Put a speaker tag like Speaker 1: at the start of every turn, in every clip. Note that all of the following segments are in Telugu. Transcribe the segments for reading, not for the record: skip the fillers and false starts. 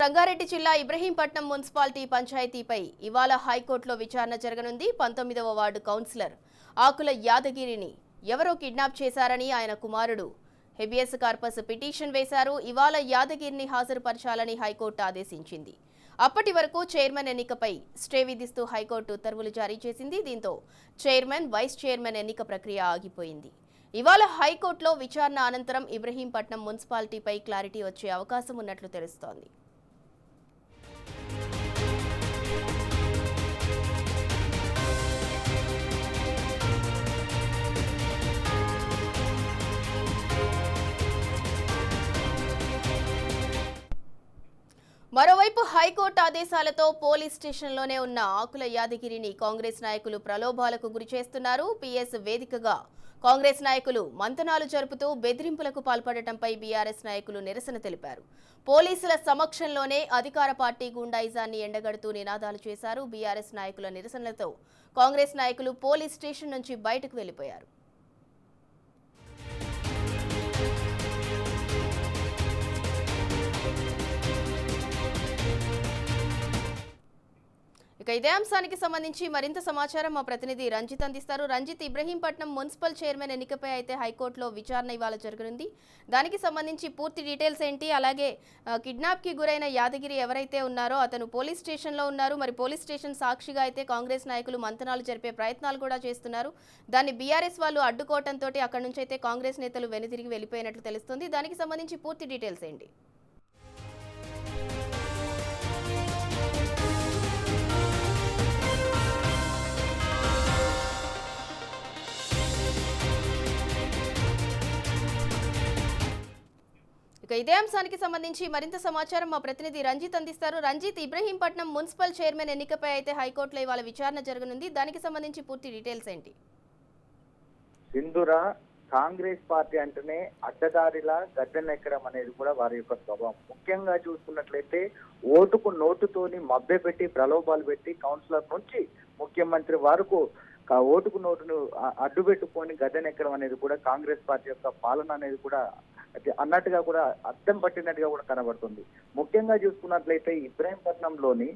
Speaker 1: సంగారెడ్డి జిల్లా ఇబ్రహీంపట్నం మున్సిపాలిటీ పంచాయతీపై ఇవాళ హైకోర్టులో విచారణ జరగనుంది. 19వ వార్డు కౌన్సిలర్ ఆకుల యాదగిరిని ఎవరో కిడ్నాప్ చేశారని ఆయన కుమారుడు హెబియస్ కార్పస్ పిటిషన్ వేశారు. ఇవాళ యాదగిరిని హాజరుపరచాలని హైకోర్టు ఆదేశించింది. అప్పటి వరకు చైర్మన్ ఎన్నికపై స్టే విధిస్తూ హైకోర్టు ఉత్తర్వులు జారీ చేసింది. దీంతో చైర్మన్, వైస్ చైర్మన్ ఎన్నిక ప్రక్రియ ఆగిపోయింది. ఇవాళ హైకోర్టులో విచారణ అనంతరం ఇబ్రహీంపట్నం మున్సిపాలిటీపై క్లారిటీ వచ్చే అవకాశం ఉన్నట్లు తెలుస్తోంది. మరోవైపు హైకోర్టు ఆదేశాలతో పోలీస్ స్టేషన్లోనే ఉన్న ఆకుల యాదగిరిని కాంగ్రెస్ నాయకులు ప్రలోభాలకు గురి చేస్తున్నారు. పిఎస్ వేదికగా కాంగ్రెస్ నాయకులు మంతనాలు జరుపుతూ బెదిరింపులకు పాల్పడటంపై బీఆర్ఎస్ నాయకులు నిరసన తెలిపారు. పోలీసుల సమక్షంలోనే అధికార పార్టీ గుండాయిజాన్ని ఎండగడుతూ నినాదాలు చేశారు. బీఆర్ఎస్ నాయకుల నిరసనలతో కాంగ్రెస్ నాయకులు పోలీస్ స్టేషన్ నుంచి బయటకు వెళ్లిపోయారు. ఇక ఇదే అంశానికి సంబంధించి మరింత సమాచారం మా ప్రతినిధి రంజిత్ అందిస్తారు. రంజిత్, ఇబ్రహీంపట్నం మున్సిపల్ చైర్మన్ ఎన్నికపై అయితే హైకోర్టులో విచారణ ఇవాళ జరగనుంది. దానికి సంబంధించి పూర్తి డీటెయిల్స్ ఏంటి? అలాగే కిడ్నాప్ కి గురైన యాదగిరి ఎవరైతే ఉన్నారో అతను పోలీస్ స్టేషన్లో ఉన్నారు. మరి పోలీస్ స్టేషన్ సాక్షిగా అయితే కాంగ్రెస్ నాయకులు మంతనాలు జరిపే ప్రయత్నాలు కూడా చేస్తున్నారు. దాన్ని బీఆర్ఎస్ వాళ్ళు అడ్డుకోవడంతో అక్కడి నుంచి అయితే కాంగ్రెస్ నేతలు వెనుతిరిగి వెళ్ళిపోయినట్లు తెలుస్తుంది. దానికి సంబంధించి పూర్తి డీటెయిల్స్ ఏంటి? ఇదే అంశానికి సంబంధించి మరింత సమాచారం మా ప్రతినిధి రంజిత్ అందిస్తారు. రంజిత్, ఇబ్రహీంపట్నం మున్సిపల్ చైర్మన్ ఎన్నికపై అయితే హైకోర్టులో ఇవాళ విచారణ జరగనుంది. దానికి సంబంధించి పూర్తి డీటెయిల్స్ ఏంటి?
Speaker 2: సింధురా, కాంగ్రెస్ పార్టీ అంటేనే అడ్డదారిలా గద్దెనెక్కడం అనేది కూడా వారి యొక్క స్వభావం. ముఖ్యంగా చూసుకున్నట్లయితే ఓటుకు నోటుతోని మభ్యపెట్టి ప్రలోభాలు పెట్టి కౌన్సిలర్ నుంచి ముఖ్యమంత్రి వరకు ఓటుకు నోటును అడ్డు పెట్టుకొని గద్దెనెక్కడం అనేది కూడా కాంగ్రెస్ పార్టీ యొక్క పాలన అనేది కూడా అన్నట్టుగా కూడా అర్థం పట్టినట్టుగా కూడా కనబడుతుంది. ముఖ్యంగా చూసుకున్నట్లయితే ఇబ్రహీంపట్నంలోని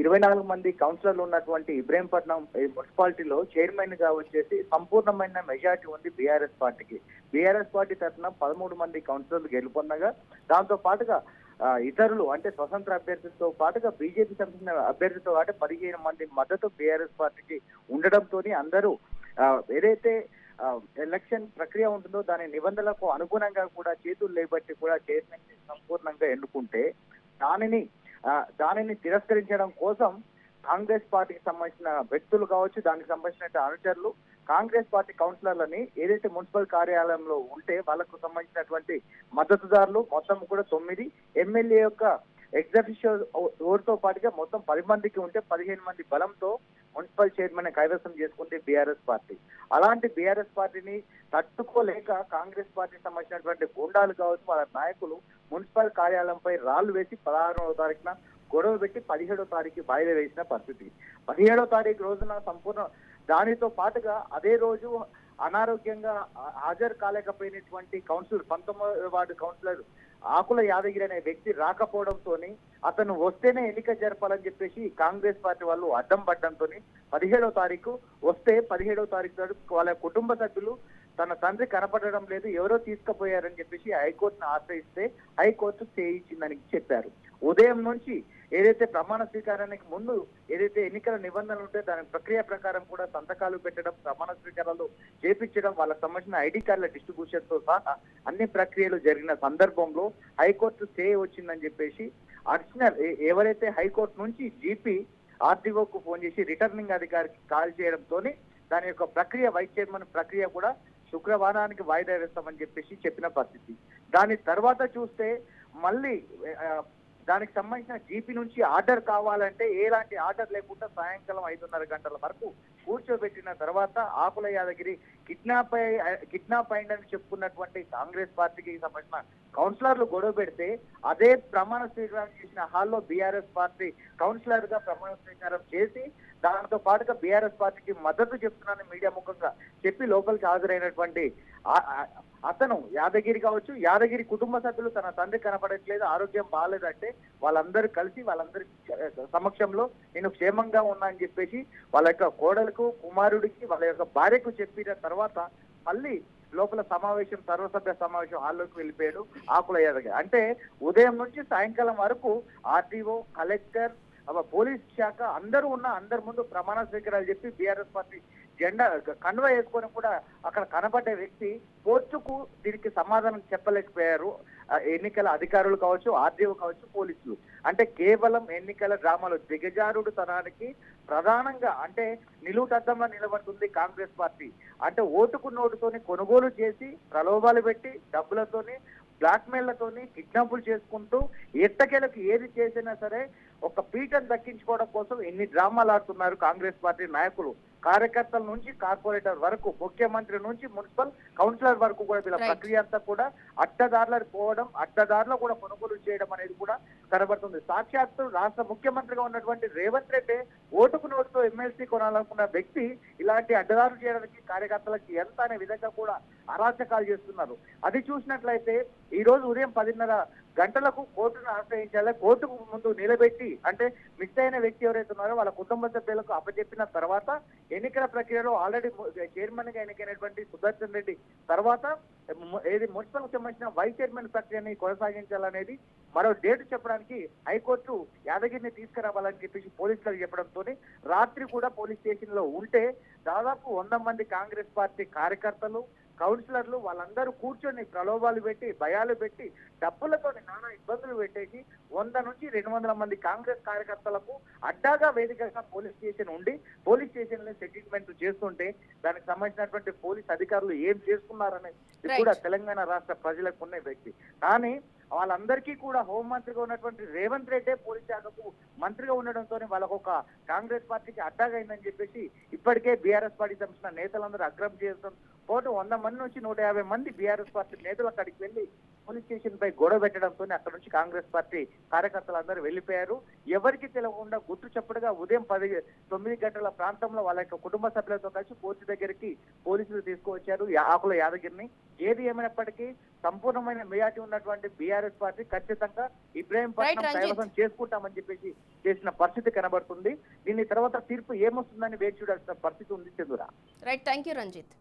Speaker 2: 24 మంది కౌన్సిలర్లు ఉన్నటువంటి ఇబ్రహీంపట్నం మున్సిపాలిటీలో చైర్మన్ గా వచ్చేసి సంపూర్ణమైన మెజార్టీ ఉంది బీఆర్ఎస్ పార్టీకి. బీఆర్ఎస్ పార్టీ తరఫున 13 మంది కౌన్సిలర్లు గెలుపొందగా దాంతో పాటుగా ఇతరులు అంటే స్వతంత్ర అభ్యర్థులతో పాటుగా బీజేపీ సంబంధించిన అభ్యర్థితో పాటు 15 మంది మద్దతు బీఆర్ఎస్ పార్టీకి ఉండడంతో అందరూ ఏదైతే ఎలక్షన్ ప్రక్రియ ఉంటుందో దాని నిబంధనలకు అనుగుణంగా కూడా చేతులు లేబట్టి కూడా చైర్మన్ సంపూర్ణంగా ఎన్నుకుంటే దానిని తిరస్కరించడం కోసం కాంగ్రెస్ పార్టీకి సంబంధించిన వ్యక్తులు కావచ్చు, దానికి సంబంధించిన అనుచరులు కాంగ్రెస్ పార్టీ కౌన్సిలర్లని ఏదైతే మున్సిపల్ కార్యాలయంలో ఉంటే వాళ్ళకు సంబంధించినటువంటి మద్దతుదారులు మొత్తం కూడా 9, ఎమ్మెల్యే యొక్క ఎగ్జిక్యూటివ్ ఓటుతో పాటుగా మొత్తం 10 మందికి ఉంటే 15 మంది బలంతో మున్సిపల్ చైర్మన్ కైవసం చేసుకుంటే బీఆర్ఎస్ పార్టీ. అలాంటి బీఆర్ఎస్ పార్టీని తట్టుకోలేక కాంగ్రెస్ పార్టీకి సంబంధించినటువంటి గూండాలు కావచ్చు వాళ్ళ నాయకులు మున్సిపల్ కార్యాలయంపై రాళ్లు వేసి 16వ తారీఖున గొడవ పెట్టి 17వ తారీఖు వాయిదా వేసిన పరిస్థితి. 17వ తారీఖు రోజున సంపూర్ణ దానితో పాటుగా అదే రోజు అనారోగ్యంగా హాజరు కాలేకపోయినటువంటి కౌన్సిలర్ 19వ వార్డు కౌన్సిలర్ ఆకుల యాదగిరి అనే వ్యక్తి రాకపోవడంతో అతను వస్తేనే ఎన్నిక జరపాలని చెప్పేసి కాంగ్రెస్ పార్టీ వాళ్ళు అడ్డం పడ్డంతో 17వ తారీఖు వస్తే 17వ తారీఖు వాళ్ళ కుటుంబ సభ్యులు తన తండ్రి కనపడడం లేదు, ఎవరో తీసుకుపోయారని చెప్పేసి హైకోర్టును ఆశ్రయిస్తే హైకోర్టు స్టే ఇచ్చిందని చెప్పారు. ఉదయం నుంచి ఏదైతే ప్రమాణ స్వీకారానికి ముందు ఏదైతే ఎన్నికల నిబంధనలు ఉంటే దాని ప్రక్రియ ప్రకారం కూడా సంతకాలు పెట్టడం, ప్రమాణ స్వీకారాలు చేపించడం, వాళ్ళకి సంబంధించిన ఐడి కార్డుల డిస్ట్రిబ్యూషన్ తో సహా అన్ని ప్రక్రియలు జరిగిన సందర్భంలో హైకోర్టు స్టే వచ్చిందని చెప్పేసి అడిషనల్ ఎవరైతే హైకోర్టు నుంచి జీపీ ఆర్డీఓకు ఫోన్ చేసి రిటర్నింగ్ అధికారికి కాల్ చేయడంతో దాని యొక్క ప్రక్రియ వైస్ చైర్మన్ ప్రక్రియ కూడా శుక్రవారానికి వాయిదా వేస్తామని చెప్పేసి చెప్పిన పరిస్థితి. దాని తర్వాత చూస్తే మళ్ళీ దానికి సంబంధించిన జీపీ నుంచి ఆర్డర్ కావాలంటే ఎలాంటి ఆర్డర్ లేకుండా సాయంకాలం 5:30 గంటల వరకు కూర్చోబెట్టిన తర్వాత ఆకుల యాదగిరి కిడ్నాప్ అయిందని చెప్పుకున్నటువంటి కాంగ్రెస్ పార్టీకి సంబంధించిన కౌన్సిలర్లు గొడవ పెడితే అదే ప్రమాణ స్వీకారం చేసిన హాల్లో బీఆర్ఎస్ పార్టీ కౌన్సిలర్ గా ప్రమాణ స్వీకారం చేసి దాంతో పాటుగా బీఆర్ఎస్ పార్టీకి మద్దతు చెప్తున్నానని మీడియా ముఖంగా చెప్పి లోపలికి హాజరైనటువంటి అతను యాదగిరి కావచ్చు, యాదగిరి కుటుంబ సభ్యులు తన తండ్రి కనపడట్లేదు, ఆరోగ్యం బాగాలేదంటే వాళ్ళందరూ కలిసి వాళ్ళందరి సమక్షంలో నేను క్షేమంగా ఉన్నా అని చెప్పేసి వాళ్ళ యొక్క కోడలకు, కుమారుడికి, వాళ్ళ యొక్క భార్యకు చెప్పిన తర్వాత మళ్ళీ లోపల సమావేశం, సర్వసభ్య సమావేశం హాల్లోకి వెళ్ళిపోయాడు ఆకుల యాదగిరి. అంటే ఉదయం నుంచి సాయంకాలం వరకు ఆర్టీఓ, కలెక్టర్, పోలీస్ శాఖ అందరూ అందరి ముందు ప్రమాణ స్వీకారాలు చెప్పి బీఆర్ఎస్ పార్టీ జెండా కండువా వేసుకొని కూడా అక్కడ కనబడ్డ వ్యక్తి కోర్టుకు దీనికి సమాధానం చెప్పలేకపోయారు. ఎన్నికల అధికారులు కావచ్చు, ఆర్డీఓ కావచ్చు, పోలీసులు. అంటే కేవలం ఎన్నికల డ్రామాలో దిగజారుడు తనానికి ప్రధానంగా అంటే నిలువుటద్దంలో నిలబడుతుంది కాంగ్రెస్ పార్టీ. అంటే ఓటుకు నోటుతోని కొనుగోలు చేసి ప్రలోభాలు పెట్టి డబ్బులతోని, బ్లాక్మెయిల్లతోని కిడ్నాపులు చేసుకుంటూ ఎట్టకేలకు ఏది చేసినా సరే ఒక పీఠను దక్కించుకోవడం కోసం ఎన్ని డ్రామాలు ఆడుతున్నారు కాంగ్రెస్ పార్టీ నాయకులు. కార్యకర్తల నుంచి కార్పొరేటర్ వరకు, ముఖ్యమంత్రి నుంచి మున్సిపల్ కౌన్సిలర్ వరకు కూడా వీళ్ళ ప్రక్రియ అంతా కూడా అడ్డదారులకు పోవడం, అడ్డదారులో కూడా కొనుగోలు చేయడం అనేది కూడా కనబడుతుంది. సాక్షాత్తు రాష్ట్ర ముఖ్యమంత్రిగా ఉన్నటువంటి రేవంత్ రెడ్డి ఓటుకు నోటుతో ఎమ్మెల్సీ కొనాలనుకున్న వ్యక్తి ఇలాంటి అడ్డదారులు చేయడానికి కార్యకర్తలకు ఎంత అనే విధంగా కూడా అరాచకాలు చేస్తున్నారు. అది చూసినట్లయితే ఈ రోజు ఉదయం 10:30 గంటలకు కోర్టును ఆశ్రయించాలి. కోర్టుకు ముందు నిలబెట్టి అంటే మిస్ అయిన వ్యక్తి ఎవరైతే ఉన్నారో వాళ్ళ కుటుంబ సభ్యులకు అప్పచెప్పిన తర్వాత ఎన్నికల ప్రక్రియలో ఆల్రెడీ చైర్మన్ గా ఎన్నికైనటువంటి సుదర్శన్ రెడ్డి తర్వాత ఏది మున్సిపల్ సంబంధించిన వైస్ చైర్మన్ ప్రక్రియని కొనసాగించాలనేది మరో డేట్ చెప్పడానికి హైకోర్టు యాదగిరిని తీసుకురావాలని చెప్పేసి పోలీసులకు చెప్పడంతో రాత్రి కూడా పోలీస్ స్టేషన్ లో ఉంటే దాదాపు 100 మంది కాంగ్రెస్ పార్టీ కార్యకర్తలు, కౌన్సిలర్లు వాళ్ళందరూ కూర్చొని ప్రలోభాలు పెట్టి, భయాలు పెట్టి, డబ్బులతో నానా ఇబ్బందులు పెట్టేసి 100 నుంచి 200 మంది కాంగ్రెస్ కార్యకర్తలకు అడ్డాగా వేదికగా పోలీస్ స్టేషన్ ఉండి పోలీస్ స్టేషన్ లో సెటిల్మెంట్ చేస్తుంటే దానికి సంబంధించినటువంటి పోలీస్ అధికారులు ఏం చేస్తున్నారనేది కూడా తెలంగాణ రాష్ట్ర ప్రజలకు ఉన్న వ్యక్తి. కానీ వాళ్ళందరికీ కూడా హోంమంత్రిగా ఉన్నటువంటి రేవంత్ రెడ్డి పోలీస్ శాఖకు మంత్రిగా ఉండడంతో వాళ్ళకు ఒక కాంగ్రెస్ పార్టీకి అడ్డాగా అయిందని చెప్పేసి ఇప్పటికే బీఆర్ఎస్ పార్టీ సంబంధించిన నేతలందరూ అగ్రహం చేస్తాం పోటు 100 మంది నుంచి 150 మంది బీఆర్ఎస్ పార్టీ నేతలు అక్కడికి వెళ్లి పోలీస్ స్టేషన్ పై గొడవ పెట్టడంతో అక్కడ నుంచి కాంగ్రెస్ పార్టీ కార్యకర్తలందరూ వెళ్లిపోయారు. ఎవరికి తెలియకుండా గుట్టు చప్పుడుగా ఉదయం 9 గంటల ప్రాంతంలో వాళ్ళ యొక్క కుటుంబ సభ్యులతో కలిసి కోర్టు దగ్గరికి పోలీసులు తీసుకువచ్చారు ఆకుల యాదగిరిని. ఏది ఏమైనప్పటికీ సంపూర్ణమైన మెజార్టీ ఉన్నటువంటి బీఆర్ఎస్ పార్టీ ఖచ్చితంగా ఇబ్రాహీంపట్నం కైవసం చేసుకుంటామని చెప్పేసి చేసిన పరిస్థితి కనబడుతుంది. దీని తర్వాత తీర్పు ఏమొస్తుందని వేచి చూడాల్సిన పరిస్థితి ఉంది Chandra.
Speaker 1: Right, thank you Ranjith.